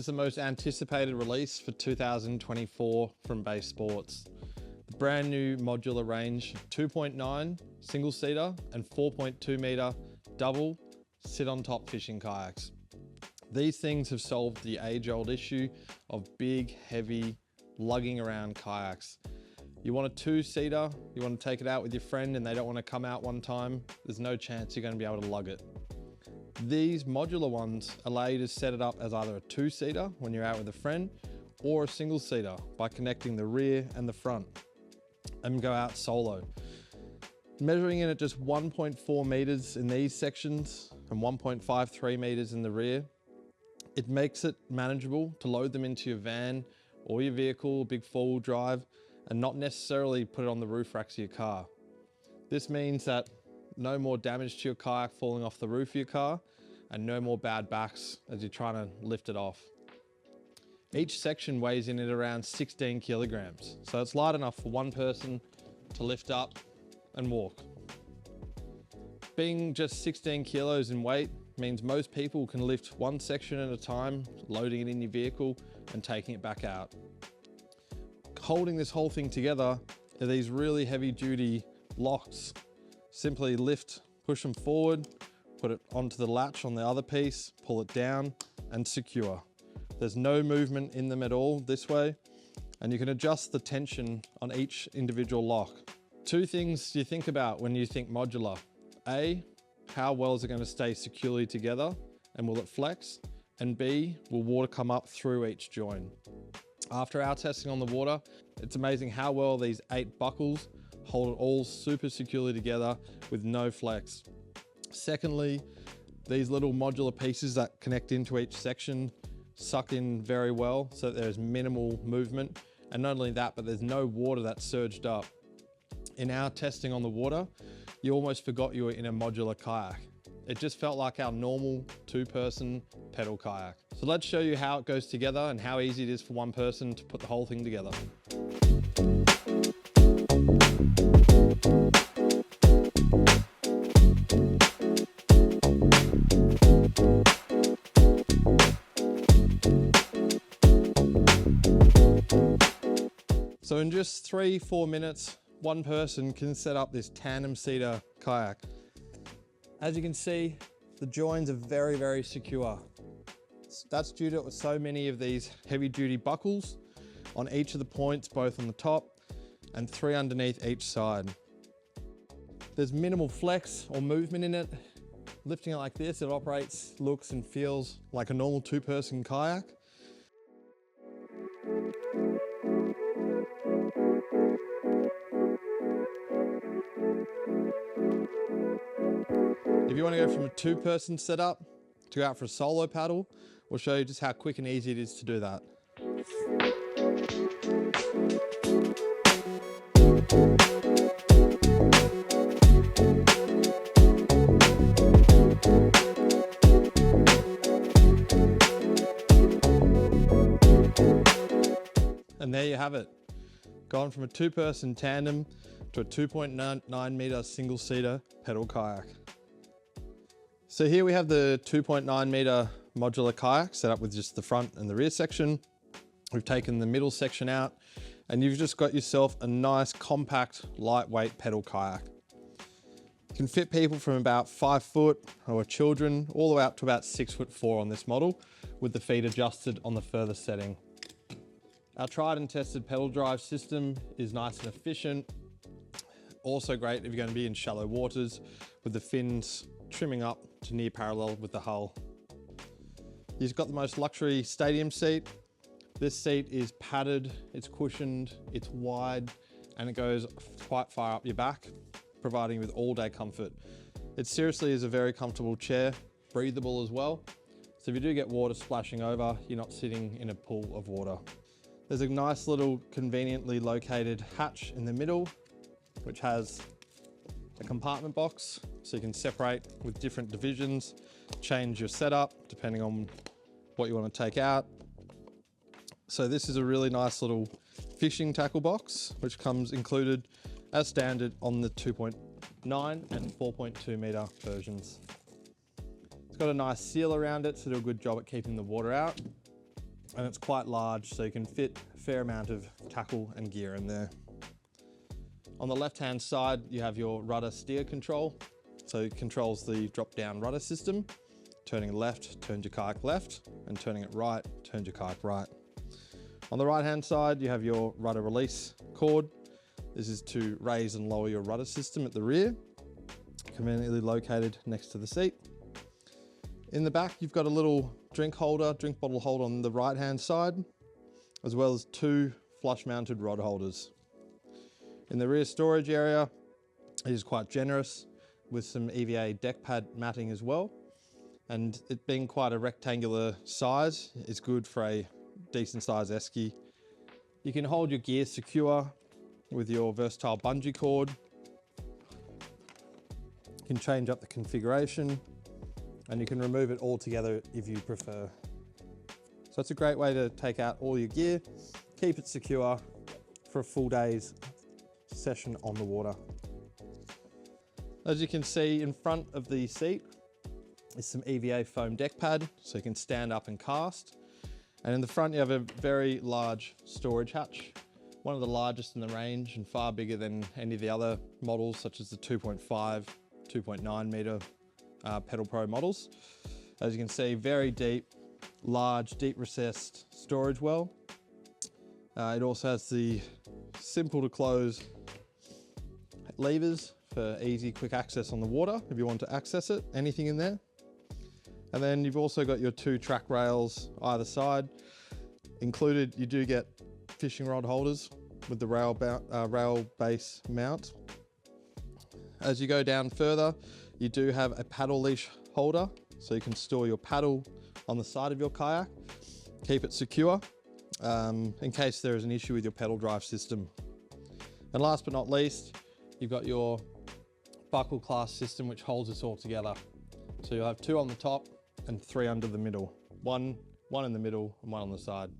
is the most anticipated release for 2024 from Base Sports. The brand new modular range, 2.9 single seater and 4.2 meter double sit on top fishing kayaks. These things have solved the age-old issue of big, heavy, lugging around kayaks. You want a two-seater, you want to take it out with your friend and they don't want to come out one time, there's no chance you're going to be able to lug it. These modular ones allow you to set it up as either a two-seater when you're out with a friend or a single-seater by connecting the rear and the front and go out solo. Measuring in at just 1.4 meters in these sections and 1.53 meters in the rear, it makes it manageable to load them into your van or your vehicle, big four-wheel drive, and not necessarily put it on the roof racks of your car. This means that no more damage to your kayak falling off the roof of your car and no more bad backs as you're trying to lift it off. Each section weighs in at around 16 kilograms, so it's light enough for one person to lift up and walk. Being just 16 kilos in weight means most people can lift one section at a time, loading it in your vehicle and taking it back out. Holding this whole thing together are these really heavy duty locks. Simply lift, push them forward, put it onto the latch on the other piece, pull it down and secure. There's no movement in them at all this way, and you can adjust the tension on each individual lock. Two things you think about when you think modular. A, how well is it going to stay securely together and will it flex? And B, will water come up through each join? After our testing on the water, it's amazing how well these 8 buckles hold it all super securely together with no flex. Secondly, these little modular pieces that connect into each section suck in very well so that there's minimal movement. And not only that, but there's no water that's surged up. In our testing on the water, you almost forgot you were in a modular kayak. It just felt like our normal 2-person pedal kayak. So let's show you how it goes together and how easy it is for one person to put the whole thing together. So in just 3-4 minutes, one person can set up this tandem seater kayak. As you can see, the joins are very, very secure. That's due to so many of these heavy duty buckles on each of the points, both on the top and 3 underneath each side. There's minimal flex or movement in it. Lifting it like this, it operates, looks and feels like a normal 2-person kayak. If you want to go from a 2-person setup to go out for a solo paddle, we'll show you just how quick and easy it is to do that. And there you have it. Gone from a 2-person tandem to a 2.9 meter single seater pedal kayak. So here we have the 2.9 meter modular kayak set up with just the front and the rear section. We've taken the middle section out and you've just got yourself a nice compact lightweight pedal kayak. You can fit people from about 5 foot or children all the way up to about 6'4" on this model with the feet adjusted on the further setting. Our tried and tested pedal drive system is nice and efficient. Also great if you're going to be in shallow waters with the fins trimming up to near parallel with the hull. You've got the most luxury stadium seat. This seat is padded, it's cushioned, it's wide, and it goes quite far up your back, providing you with all-day comfort. It seriously is a very comfortable chair, breathable as well. So if you do get water splashing over, you're not sitting in a pool of water. There's a nice little conveniently located hatch in the middle, which has a compartment box so you can separate with different divisions, change your setup depending on what you want to take out. So this is a really nice little fishing tackle box, which comes included as standard on the 2.9 and 4.2 meter versions. It's got a nice seal around it to do a good job at keeping the water out. and it's quite large, so you can fit a fair amount of tackle and gear in there. On the left-hand side, you have your rudder steer control. So it controls the drop-down rudder system. Turning left, turns your kayak left, and turning it right, turns your kayak right. On the right-hand side, you have your rudder release cord. This is to raise and lower your rudder system at the rear, conveniently located next to the seat. In the back, you've got a little drink bottle holder on the right-hand side, as well as 2 flush-mounted rod holders. In the rear storage area, it is quite generous with some EVA deck pad matting as well. And it being quite a rectangular size, it's good for a decent size esky. You can hold your gear secure with your versatile bungee cord. You can change up the configuration, and you can remove it all together if you prefer. So it's a great way to take out all your gear, keep it secure for a full day's session on the water. As you can see, in front of the seat is some EVA foam deck pad, so you can stand up and cast. And in the front, you have a very large storage hatch, one of the largest in the range and far bigger than any of the other models, such as the 2.5, 2.9 meter Pedal Pro models. As you can see, very deep, large, deep recessed storage well. It also has the simple to close levers for easy, quick access on the water if you want to access it, anything in there. And then you've also got your 2 track rails either side. Included, you do get fishing rod holders with the rail base mount. As you go down further, you do have a paddle leash holder, so you can store your paddle on the side of your kayak, keep it secure in case there is an issue with your pedal drive system. And last but not least, you've got your buckle clasp system, which holds this all together. So you'll have 2 on the top and 3 under the middle. One in the middle and 1 on the side.